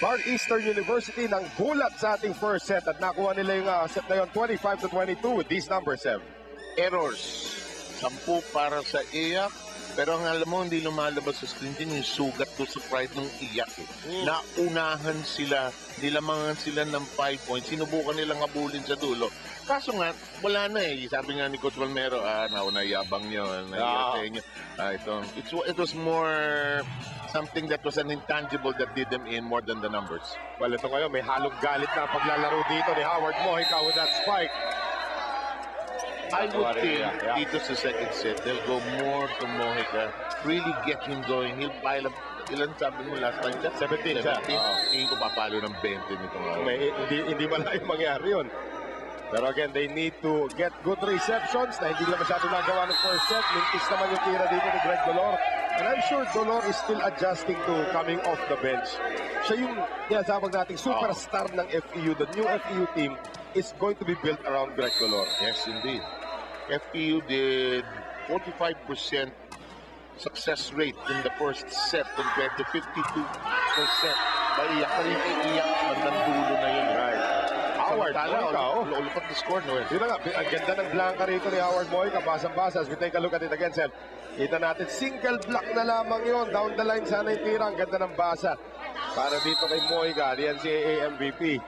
Far Eastern University ng gulat sa ating first set at nakuha nila yung set na yun 25-22 with these numbers, Sev. Errors. 10 para sa iyak. Pero ang alam mo, hindi lumalabas sa screen din yung sugat to sa pride ng iyak. Naunahan sila, nilamangan sila ng 5 points. Sinubukan nilang habulin sa dulo. Kaso nga, wala na eh. Sabi nga ni Coach Valmero, naunayabang yun. It was more something that was an intangible that did them in more than the numbers. Well, ito ngayon, may halong galit na paglalaro dito ni Howard Mojica with that spike. I would think dito sa second set, they'll go more to Mojica, really get him going. He'll pile up, ilan sabi mo last time? 17. Tingin ko papalo ng 20 nito. Hindi malayong mangyari yun. Pero again, they need to get good receptions na hindi nila masyado nagawa ng first set. Mintis naman yung tira dito ni Greg Dolor. And I'm sure Dolor is still adjusting to coming off the bench. Siya yung tinatawag nating superstar ng FEU. The new FEU team is going to be built around Greg Dolor. Yes, indeed. FEU did 45% success rate in the first set compared to 52%. Maiyak pa rin iiyak hanggang dulo na yun. Right. Howard Mojica, lupat na score, no? Yun nga, ang ganda ng blanca rito ni Howard Mojica, basang-basa. As we take a look at it again, Seth, kita natin, single block na lamang yun. Down the line, sana yung tira. Ang ganda ng basa. Para dito kay Mojica, the NCAA MVP.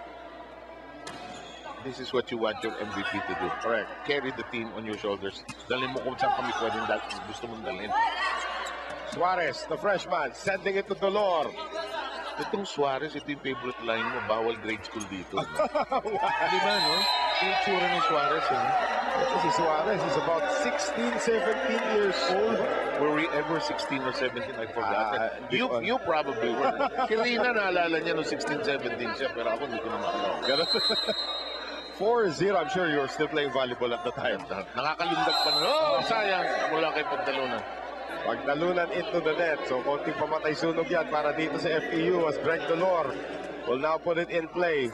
This is what you want your MVP to do. Correct. Carry the team on your shoulders. Dalhin mo kung saan kami pwedeng gusto mong dalhin. Suarez, the freshman, sending it to Dolor. Itong Suarez, ito yung favorite line mo, bawal grade school dito. Di ba, no? Yung itsura ni Suarez, eh? Ito si Suarez is about 16, 17 years old. Were we ever 16 or 17? I forgot. You probably were. Kirina, naalala niya no 16, 17 siya, pero ako hindi ko na maalala. 4-0, I'm sure you were still playing volleyball at the time. Nakakalindag pa na. Sayang. Mula kay pagtalunan. Pagtalunan into the net. So, konting pamatay sunog yan para dito sa FEU as Greg Dolor will now put it in play.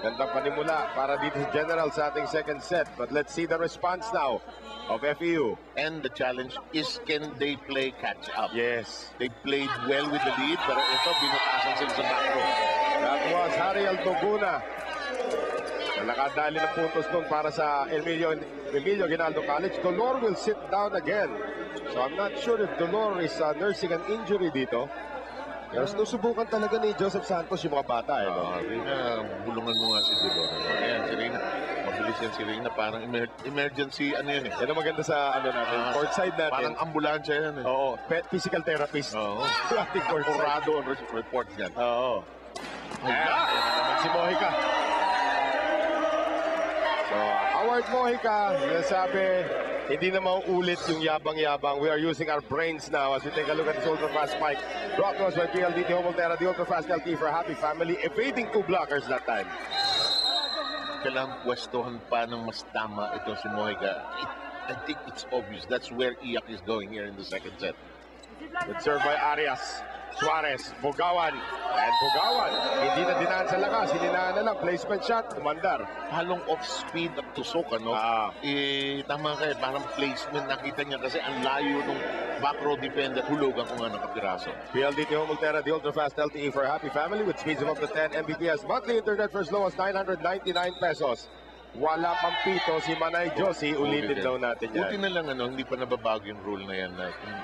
Gandang panimula para dito sa General sa ating second set. But let's see the response now of FEU. And the challenge is, can they play catch up? Yes. They played well with the lead, pero ito, binutasan sila sa back row. That was Hariel Toguna. Nakadali ng puntos doon para sa Emilio Aguinaldo College. Dolor will sit down again. So I'm not sure if Dolor is nursing an injury dito. Pero sinusubukan talaga ni Joseph Santos yung mga bata. Rina, bulungan mo nga si Dolor. Ayan, si Rina. Mabilis yan si Rina. Parang emergency, ano yan eh. Yan ang maganda sa natin, courtside natin. Parang ambulansya yan eh. Oo, physical therapist. Oo. Porado on report yan. Oo. Ayan, si Mojica. So, Howard Mojica, sabi, hindi na mauulit yung yabang-yabang. We are using our brains now as we take a look at this ultra-fast spike. Brought to us by PLDT Homelterra, the ultra-fast LT for happy family, evading 2 blockers that time. Kailangang pwestohan pa ng mas tama itong si Mojica. I think it's obvious. That's where Iyak is going here in the second set. Good serve by Arias. Suarez, Bugawan, and Bugawan. Hindi na dinaan sa lakas, hininaan na lang, placement shot, umandar. Halong off-speed at tusok, ano? Tama kayo, parang placement nakita niya kasi ang layo ng back row defender, hulugan ko nga nakapiraso. PLDT Homelterra, the ultra-fast LTE for happy family with speeds of up to 10 Mbps. Monthly internet for as low as 999 pesos. Wala pang pito si Manay Josie, ulitin daw natin yan. Buti na lang, hindi pa nababago yung rule na yan.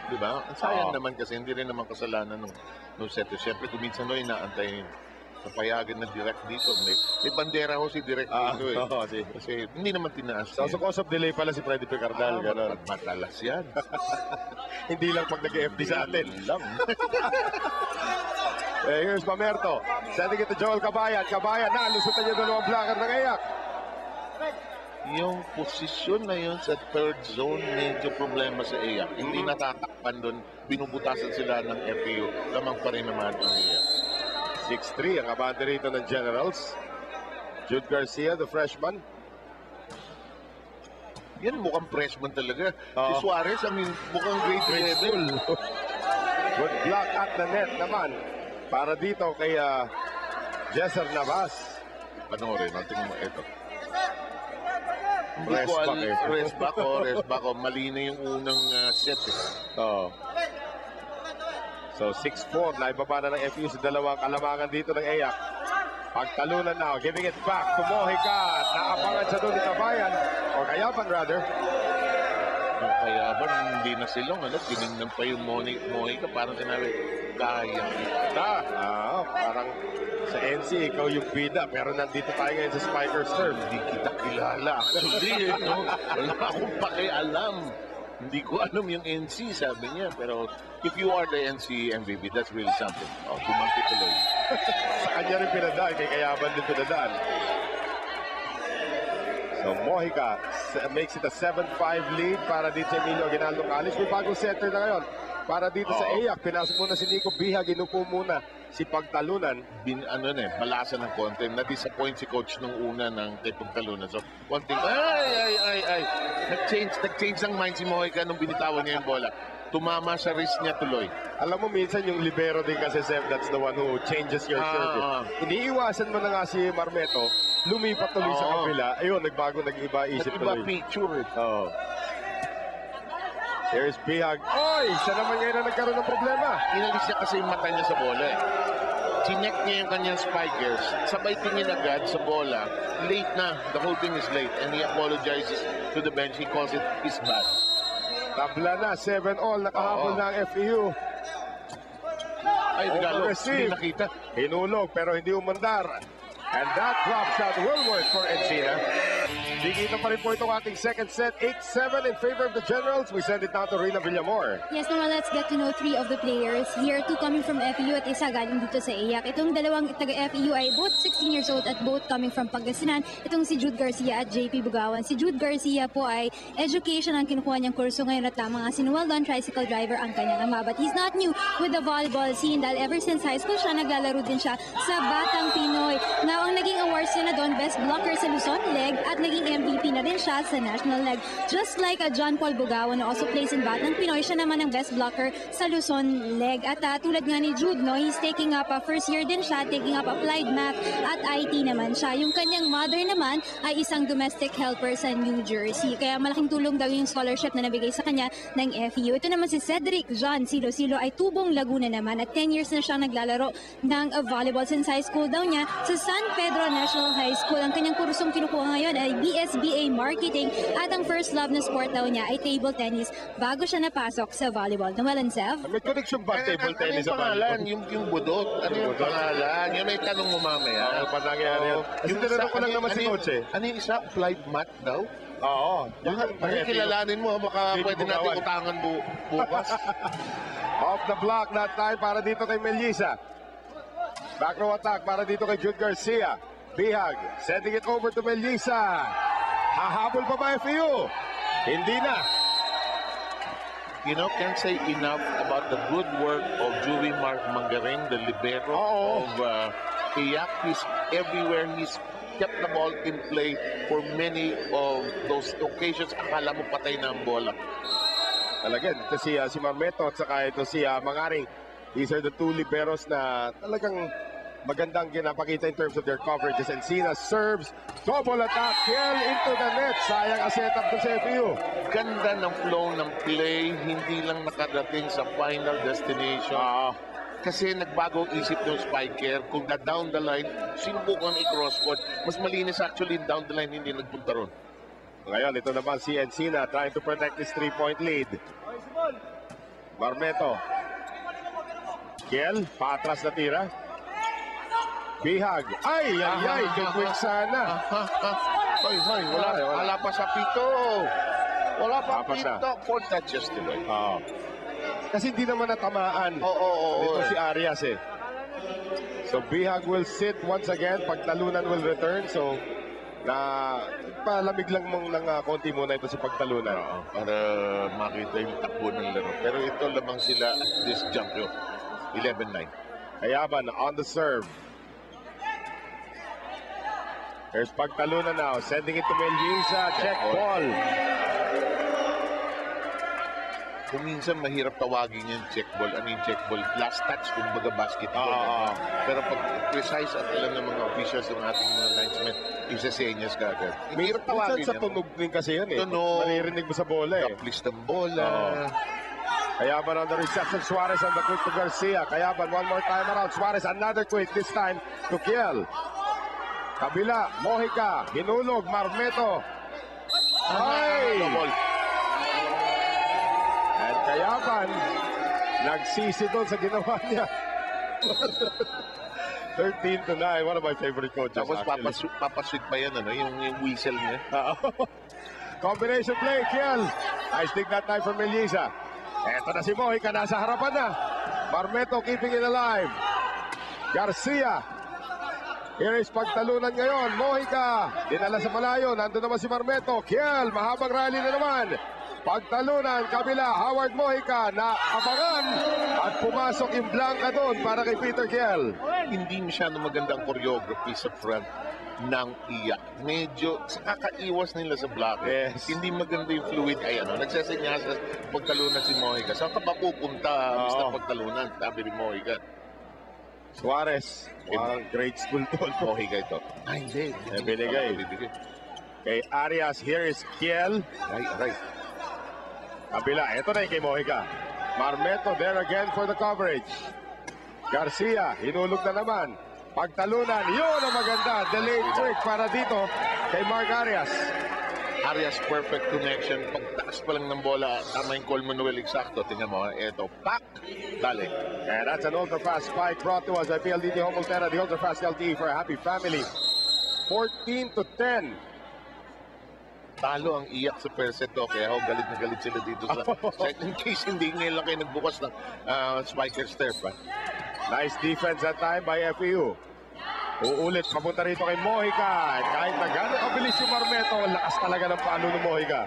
Di ba? Ang sayang naman kasi, hindi rin naman kasalanan ng seto. Siyempre, kung minsan inaantay napayagan na direct dito. May bandera ho si direct dito eh. Kasi hindi naman tinaas. So, cause of delay pala si Freddy Picardal. Matalas yan. Hindi lang pag nag-FD sa atin. Here's Mamerto. Sending it to Joel Cabayan. Cabayan na, lusutan niya dalawang blocker ng Iyak. Yung posisyon na yun sa third zone, medyo problema sa Iyak. Hindi natatakpan doon, binubutasan sila ng FEU. Lamang pa rin naman ang Iyak. 6'3" ang abante rito ng Generals. Jude Garcia, the freshman. Yan mukhang freshman talaga. Si Suarez, mukhang grade 11. Good block at the net naman. Para dito kay Jesser Navas. Panoorin, natin mo ito. Rest back. Mali na yung unang set. So So 6-4 na ibaba na ng FU sa dalawang kalamangan dito ng EYAC. Pagtalunan now, giving it back to Mojica. Naapangan siya doon ni Kabayan, or Kayaban rather. Kaya ba hindi na silong, tinignan pa yung Mojica, parang sinabi, kaya kita. Parang sa NC, ikaw yung bida, pero nandito tayo ngayon sa Spikers term. Hindi kita kilala. Actually, wala akong pakialam. Hindi ko alam yung NC, sabi niya. Pero if you are the NC MVP, that's really something. Tumangki tuloy. Sa kanya rin pinadaan, kay Kayaban din pinadaan. So Mojica makes it a 7-5 lead para dito sa Emilio Aguinaldo College. May bagong center na ngayon. Para dito sa EYAC, pinasok muna si Nico Bihag, inupo muna si Pagtalunan. Malasa ng konti. Na-disappoint si coach nung una ng kay Pagtalunan. So, konting, Nag-change ang mind si Mojica nung binitawan niya yung bola. Tumama sa wrist niya tuloy. Alam mo, minsan yung libero din kasi, Seb, that's the one who changes your service. Iniiwasan mo na nga si Marmeto, lumipat tuloy sa kabila. Ayun, nag-iba isip tuloy. Nag-iba picture. Here's Bihag. Oy! Siya naman ngayon na nagkaroon ng problema. Inalis niya kasi yung mata niya sa bola. Chinek niya yung kanyang spikers. Sabay tingin agad sa bola. Late na. The whole thing is late. And he apologizes to the bench. He calls it his bad. Tabla na. 7-all. Nakahabol na ang FEU. Ay, Galo. Hindi nakita. Hinulog pero hindi umandar. And that drop shot will work for Encina. Digita pa rin po itong ating second set. 8-7 in favor of the Generals. We send it now to Rina Villamor. Yes, naman, let's get to know three of the players here. Two coming from FEU at isa galing dito sa EYAC. Itong dalawang taga-FEU ay both 16 years old at both coming from Pangasinan. Itong si Jude Garcia at JP Bugawan. Si Jude Garcia po ay education ang kinukuha niyang kurso ngayon at tama nga sinuwaldon, tricycle driver ang kanyang ama. But he's not new with the volleyball scene dahil ever since high school siya naglalaro din siya sa Batang Pinoy. Now, ang naging awards niya na doon, Best Blocker sa Luzon Leg at naging MVP na rin siya sa National Leg. Just like John Paul Bugawan who also plays in Batang Pinoy, siya naman ang Best Blocker sa Luzon Leg. At tulad nga ni Jude, no, he's taking up first year din siya, taking up applied math at IT naman siya. Yung kanyang mother naman ay isang domestic helper sa New Jersey. Kaya malaking tulong daw yung scholarship na nabigay sa kanya ng FEU. Ito naman si Cedric John Silo. Silo ay tubong Laguna naman at 10 years na siyang naglalaro ng volleyball since high school daw niya sa San Pedro National High School. Ang kanyang kursong kinukuha ngayon ay BSBA Marketing at ang first love na sport daw niya ay table tennis bago siya napasok sa volleyball. Noel and Zev? May connection ba table tennis sa pangalan? volleyball? Yung budot. Ano yung pangalan? Yung may tanong mo mamaya. Ano pa nangyari yan? Kasi tinanong ko lang naman si Coach eh. Ano yung isa? Applied math daw? Oo. Kilalanin mo, baka pwede natin utangan bukas. Off the block, that time para dito kay Melissa. Back row attack para dito kay Jude Garcia. Bihag, sending it over to Melissa. Hahabol pa ba FEU? Hindi na. Can't say enough about the good work of Julie Mark Mangaring, the libero of EYAC. He's everywhere. He's kept the ball in play for many of those occasions. Akala mo patay na ang bola. Talaga, ito si Marmeto at saka ito si Mangaring. These are the two liberos na talagang magandang ginapakita in terms of their coverages. Encina serves, double attack, Kiel into the net. Sayang ang setup to sa FEU. Ganda ng flow ng play, hindi lang nakadating sa final destination. Kasi nagbago isip ng spiker, kung down the line, sinubukan i-cross court. Mas malinis actually down the line, hindi nagpunta ron. Ngayon, ito naman si Encina trying to protect his 3-point lead. Marmeto. Kiel, paatras na tira. Bihag. Ay, quick sana. Hoy, wala pa sa pito. Wala pa pito. 4 touches tuloy. Kasi hindi naman natamaan. Ito si Arias eh. So Bihag will sit once again. Pagtalunan will return. So, palamig lang mong ng konti muna ito si Pagtalunan. Para makita yung takbo ng laro. Pero ito lamang sila at this juncture. 11-9. Kayaban on the serve. There's Pagtalunan now, sending it to Melissa. Check ball. Kung minsan mahirap tawagin yung check ball. Ano yung check ball? Last touch, kumbaga basketball. Pero pag precise at alam ng mga officials ng ating mga linesmen, isa-senyas ka agad. Mahirap tawagin sa tunog din kasi yan eh. Tunog. Maririnig mo sa bola eh. Kaplis ng bola. Kayaban on the reception. Suarez on the quick to Garcia. Kayaban one more time around. Suarez another quick. This time to Kiel. Kabila. Mojica. Hinulog. Marmeto. Ay! At Kayaban nagsisi doon sa ginawa niya. 13-9. One of my favorite coaches. Tapos actually. papasweet pa yan, ano, yung whistle niya. Combination play, Kiel. Nice dig that time from Melisa. Eto na si Mojica, nasa harapan na. Marmeto keeping it alive. Garcia. Here is pagtalunan ngayon. Mojica, dinala sa malayo. Nandun naman si Marmeto. Kiel, mahabang rally na naman. Pagtalunan, kabila, Howard Mojica na abangan at pumasok yung blanca doon para kay Peter Kiel. Hindi masyado maganda ang choreography sa front ng iyak. Medyo kakaiwas nila sa block. Yes. Hindi maganda yung fluid. Ay, ano, nagsasanya sa pagtalunan si Mojica. Saan ka ba pupunta basta pagtalunan? Sabi ni Mojica. Suarez, great school to. Mojica ito. Ay, hindi. Binigay. Kay Arias, here is Kiel. Aray. Kabila, ito na yung kay Mojica. Marmeto there again for the coverage. Garcia, hinulog na naman. Pagtalunan, yun ang maganda. Delayed trick para dito kay Mark Arias. Arias perfect connection. Pagtaas pa lang ng bola, tama yung call Manuel eksakto. Tingnan mo, ito, pak! Dali. And that's an ultra-fast spike brought to us by PLDT Homoltera, the ultra-fast LTE for a happy family. 14-10. Talo ang iyak sa first set, kaya galit na galit sila dito sa second case. Hindi ngayon lang kayo nagbukas ng spiker's turf. Nice defense that time by FEU. Uulit, papunta rito kay Mojica. Kahit na gano'ng kabilis yung Marmeto, lakas talaga ng palo ng Mojica.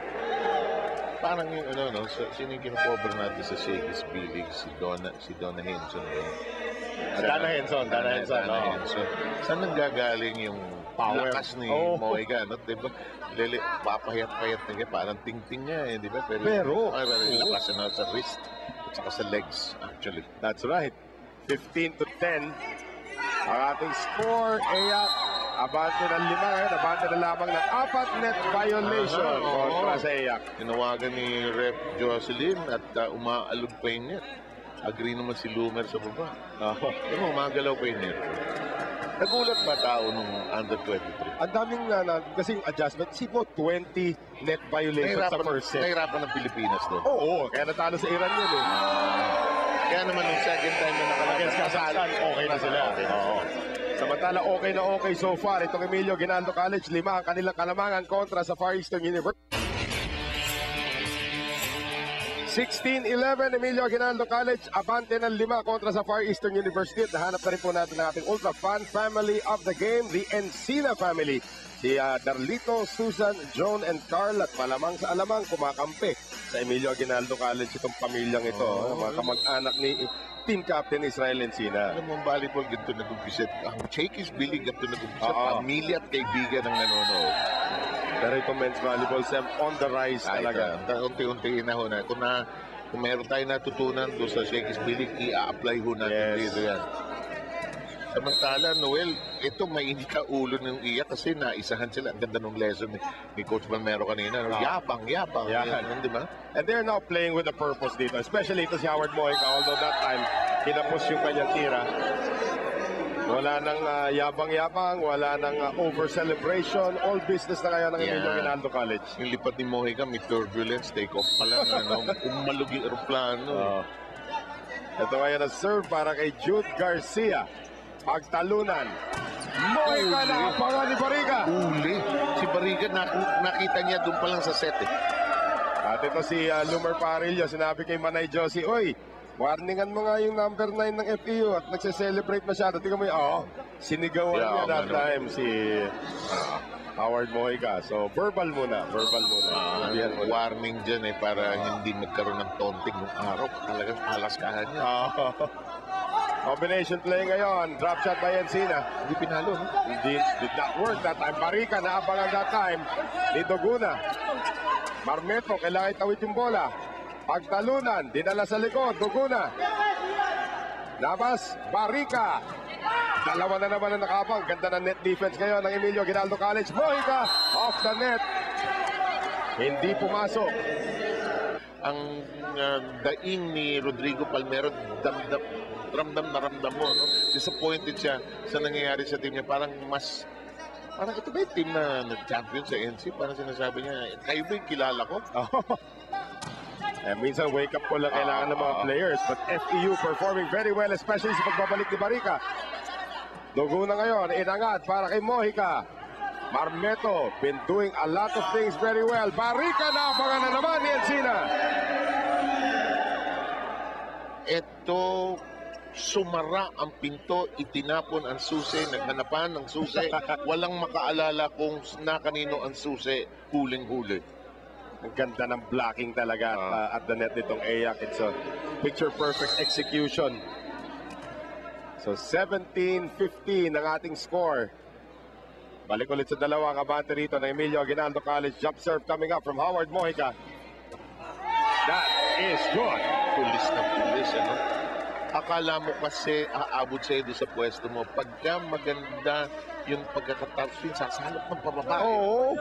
Parang yung sino yung kinakover natin sa Shakey's Billig? Si Donna Henson. Dana Henson. Saan nanggagaling yung Power. lakas ni Mojica? No? Diba? Papahiyat-pahiyat na kaya parang ting-ting nga di ba? Pero lakas na sa wrist at saka sa legs, actually. That's right. 15-10. Ang ating score, Eyak, abante ng 5 ngayon, abante na lamang ng 4 net violation kontra sa Eyak. Tinawagan ni Rep Jocelyn at umaalog pa yung net. Agree naman si Lumer sa baba. Umagalaw pa yung net. Nagulat ba tao nung under 23? Ang daming kasing adjustment. Sipo 20 net violation sa first set. Nahirapan ng Pilipinas doon. Oo, kaya natalo sa Iran yun eh. Kaya naman yung second time na nakalaban Against Kazakhstan, okay na sila. Oo. Samantala, okay na okay so far. Itong Emilio Ginaldo College, 5 ang kanilang kalamangan kontra sa Far Eastern University. 16-11, Emilio Ginaldo College, abante ng 5 kontra sa Far Eastern University. Nahanap na rin po natin ang ating ultra fan family of the game, the Encina family. Si Darlito, Susan, Joan, and Carl at malamang sa alamang kumakampi sa Emilio Ginaldo College itong pamilyang ito. Mga kamag-anak ni team captain Israel Encina. Alam mo, ang volleyball, ganito nag-umpisa. Ang Shakey's Billig, ganito nag-umpisa. Pamilya at kaibigan ng nanonood. Pero itong men's volleyball, Sam, on the rise talaga. Unti-unti na ho na. Kung meron tayo natutunan doon sa Shakey's Billig, i-apply ho natin dito yan. Samantala, Noel, ito mainit ka ulo ng iyak kasi naisahan sila. Ang ganda ng lesson ni Coach Balmero kanina. Yabang. Yan, di ba? And they're now playing with a purpose dito. Especially ito si Howard Mojica. Although that time, kinapos yung kanyang tira. Wala nang yabang-yabang, wala nang over-celebration. All business na kaya ng Emilio Ginaldo College. Yung lipat ni Mojica, may turbulence, take-off pa lang. Umalog yung aeroplano. Ito kaya na serve para kay Jude Garcia. Pagtalunan. Mojica na apangan ni Bariga. Uli. Si Bariga, nakita niya doon pa lang sa set eh. At ito si Lumer Parillo, sinabi kay Manay Josie, oy, warningan mo nga yung number 9 ng FEU at nagse-celebrate masyado. Tingnan mo yung, sinigawan niya that time si Howard Mojica. So, verbal muna. Warning dyan para hindi magkaroon ng taunting ng araw. Talagang alaskahan niya. Combination play ngayon. Drop shot by Encina. Hindi pinalo. Did not work that time. Barica naabangan that time ni Doguna. Marmeto, kailangan itawid yung bola. Pagtalunan, dinala sa likod. Doguna. Labas, Barica. Dalawa na naman ang nakabang. Ganda ng net defense ngayon ng Emilio Ginaldo College. Mojica off the net. Hindi pumasok. daing ni Rodrigo Palmero, ramdam na ramdam mo, no? Disappointed siya sa nangyayari sa team niya. Parang ito ba yung team na nag-champion sa NC? Parang sinasabi niya, kayo ba yung kilala ko? Minsan wake up call lang kailangan ng mga players. But FEU performing very well, especially sa pagbabalik ni Barika. Dugo na ngayon, inangat para kay Mojica. Marmeto, been doing a lot of things very well. Barika na, abangan na naman ni Encina. Ito, sumara ang pinto, itinapon ang susi, naghanapan ng susi. Walang makaalala kung na kanino ang susi, huling-huli. Ang ganda ng blocking talaga at the net nitong Ayak. It's a picture-perfect execution. So 17-15 ang ating score. Balik ulit sa dalawa kabante rito ng Emilio Aguinaldo College. Jump serve coming up from Howard Mojica. That is good. Pulis na pulis, ano? Akala mo kasi aabot sa'yo doon sa pwesto mo. Pagka maganda yung pagkakatapsin, sasalap ng pababa. Oo.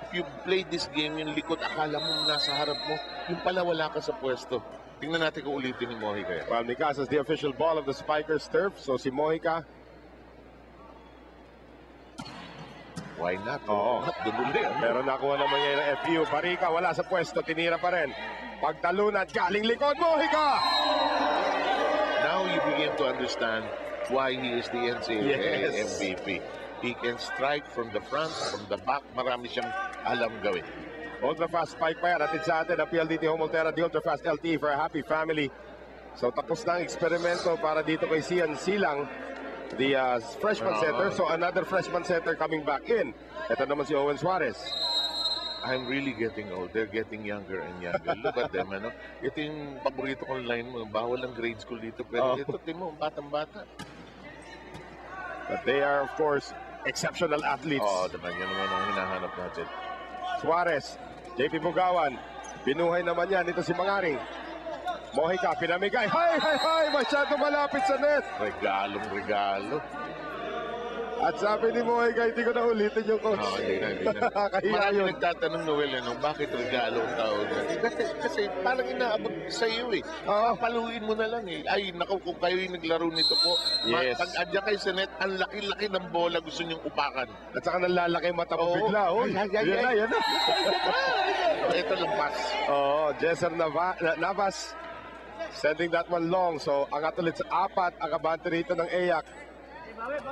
If you play this game, yung likod, akala mo nasa harap mo, yung pala wala ka sa pwesto. Tingnan natin kung ulitin ni Mojica yan. Well, Micas is the official ball of the Spikers turf. So si Mojica. Why not? Oo. Duduli. Pero nakuha naman niya ng FEU. Barika wala sa pwesto, tinira pa rin. Pagtalunan, galing likod, Mojica! Now you begin to understand why he is the NCAA Yes. MVP. He can strike from the front, from the back. Marami siyang alam gawin. Ultra fast spike pa yan. Atid sa atin ang PLDT Home Ultera, the Ultra Fast LTE for a happy family. So tapos na ang eksperimento para dito kay Sian Silang, the freshman center. So another freshman center coming back in. Ito naman si Owen Suarez. I'm really getting old. They're getting younger and younger. Look at them, ano? Ito yung paborito kong line mo. Bawal ang grade school dito. Pero ito, tingnan mo, batang-bata. But they are, of course, exceptional athletes. Oo, naman. Yan naman ang hinahanap natin. Suarez, JP Bugawan, binuhay naman yan. Ito si Mangaring. Mojica, pinamigay. Hay! Masyado malapit sa net. Regalo. At sabi ni Mojica, hindi ko na ulitin yung coach. Hindi na. Kaya Marami yun. nagtatanong, Noel, ano, bakit regalo ang tawag? Kasi parang inaabag sa iyo eh. Paluin mo na lang eh. Ay, naku, kung kayo yung naglaro nito po, Yes. pag adya kayo sa net, ang laki-laki ng bola gusto niyong upakan. At saka nalalaki mata mo Oo. bigla. Oh, Ay. yan na. Ito lang pass. Jesser Navas sending that one long. So, ang ulit sa apat, ang kabante rito ng Ayak.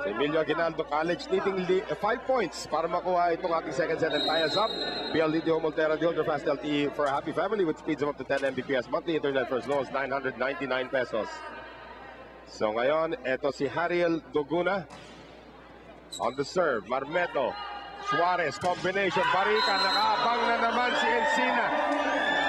Si Emilio Aguinaldo College needing 5 points para makuha itong ating second set and tie us up. PLDT Home Ultera, the Ultra Fast LTE for a happy family with speeds of up to 10 Mbps. Monthly internet for as low as 999 pesos. So ngayon, eto si Hariel Doguna. On the serve, Marmeto. Suarez, combination. Barika, nakaabang na naman si Encina.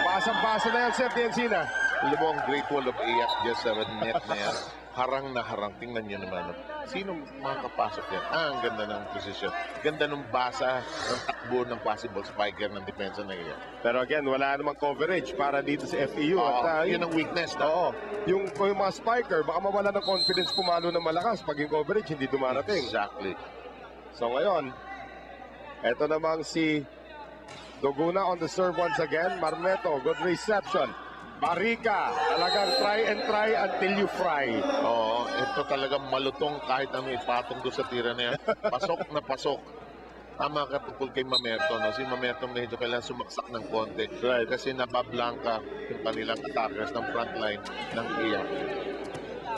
Basang-basa na yan, Seth Encina. Alam mo, ang Great Wall of Ayak dyan sa net na yan, harang na harang. Tingnan niyo naman. Sino makakapasok yan? Ang ganda ng posisyon. Ganda ng basa ng takbo ng possible spiker ng depensa na iyan. Pero again, wala namang coverage para dito sa FEU. Yun ang weakness. No? Yung mga spiker, baka mawala ng confidence pumalo ng malakas pag yung coverage hindi dumarating. Exactly. So ngayon, eto namang si Doguna on the serve once again. Marmeto, good reception. Barika, talagang try until you fry. Oo, ito talagang malutong kahit ano ipatong doon sa tira na yan. Pasok na pasok. Tama ka tungkol kay Mamerto. No? Si Mamerto medyo kailangan sumaksak ng konti. Right. Kasi nabablanka yung kanilang attackers ng frontline ng Iyak.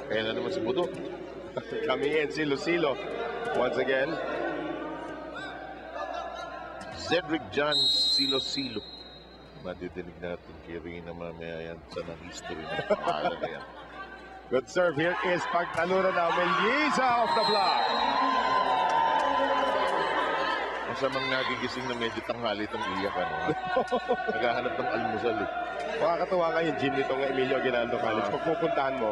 Kaya na naman si Budo. Coming in si Lucilo. Once again. Cedric John Silo-Silo. Madidinig natin kay Rina mamaya yan sa history ng pangalan na yan. Good serve here is pagtalunan na Melisa off the block. Masamang nagigising na medyo tanghali itong Iyak. Ano? Naghahanap ng almusal eh. Makakatuwa nga yung gym nitong Emilio Aguinaldo College. Pag pupuntahan mo,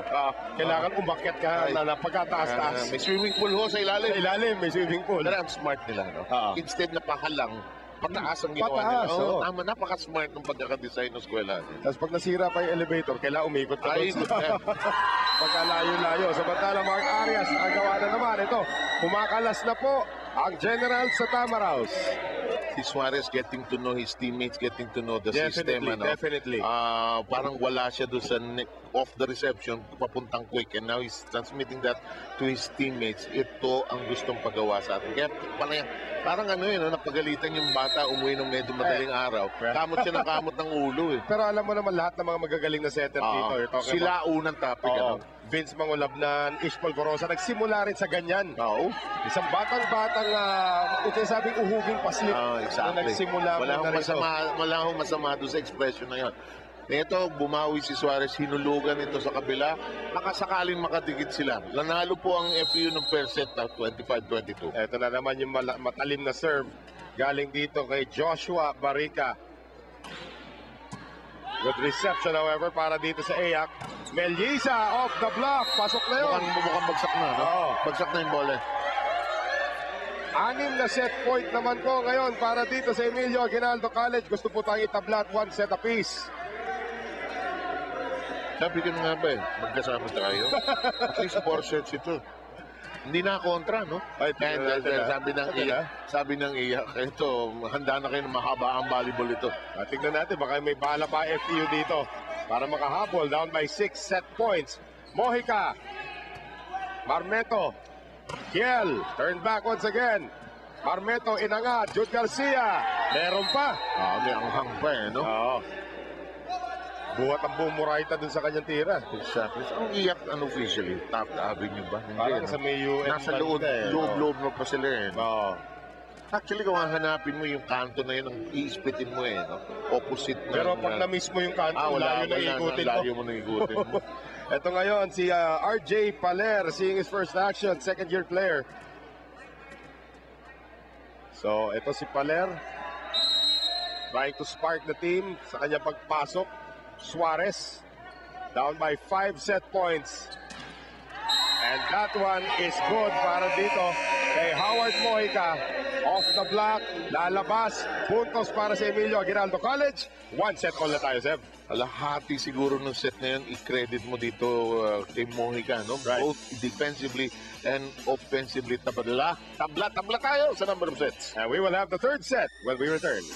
kailangan umakyat ka na pagkataas-taas. May swimming pool ho sa ilalim. Sa ilalim, may swimming pool. Pero ang smart nila. No? Instead na pakalang, pataas ang ginawa Pataas, nila. oo. Tama, napaka-smart ng pagkakadesign ng eskwela. Tapos pag nasira pa yung elevator, kailangan umikot ka. Ay, doon good sa- Pagkalayo-layo. Samantalang Mark Arias, ang gawa na naman. Ito, kumakalas na po ang General sa Tamaraos. si Suarez getting to know his teammates, getting to know the system. Definitely. Parang wala siya doon sa off the reception, papuntang quick. And now he's transmitting that to his teammates. Ito ang gustong pagawa sa atin. Kaya parang ano yun, napagalitan yung bata, umuwi ng medyo madaling araw. Kamot siya ng kamot ng ulo eh. Pero alam mo naman lahat ng mga magagaling na setter dito. You're talking Sila unang topic. Oo. Vince Mangolabnan, Ish Polvorosa, nagsimula rin sa ganyan. Oo. Isang batang-batang, ito sabing uhuging paslip Exactly. na nagsimula Wala muna rito. akong masama doon sa expression na yun. Ito, bumawi si Suarez, hinulugan ito sa kabila. Nakasakaling makadikit sila. Nanalo po ang FU ng per set na 25-22. Ito na naman yung matalim na serve galing dito kay Joshua Barica. Good reception however para dito sa Ayak. Melisa off the block. Pasok na yun. Mukhang bagsak na, no? Oo. Bagsak na yung bola. 6 na set point naman po ngayon para dito sa Emilio Aguinaldo College. Gusto po tayong itablat 1 set apiece. Sabi ko na nga ba magkasama tayo. At least 4 sets ito. Hindi na kontra, no? Ay, sabi ng iya, ito, handa na kayo na mahaba ang volleyball ito. Tignan natin, baka may bala pa FEU dito para makahabol. Down by 6 set points. Mojica. Marmeto. Kiel. Turn back once again. Marmeto inangat. Jude Garcia. Meron pa. May anghang pa eh, no? Oo. Buhat ang bumurayta dun sa kanyang tira. Exactly. So, ang iyak unofficially, top avenue ba? Hindi, Parang no? sa may UN. Nasa loob mo pa sila eh. Oo. Actually, kung hanapin mo yung kanto na yun, ang iispitin mo eh, no? Opposite na. Pero pag na-miss mo yung kanto, layo na ikutin mo. Layo mo na ikutin mo. Ito ngayon, si RJ Paler, seeing his first action, second-year player. So, ito si Paler, trying to spark the team sa kanyang pagpasok. Suarez, down by 5 set points. And that one is good para dito kay Howard Mojica. Off the block, lalabas, puntos para sa Emilio Aguinaldo College. 1 set all na tayo, Seb. Lahati siguro ng set na yun, i-credit mo dito kay Mojica, no? Right. Both defensively and offensively. Tabla tayo sa number of sets. And we will have the third set when we return.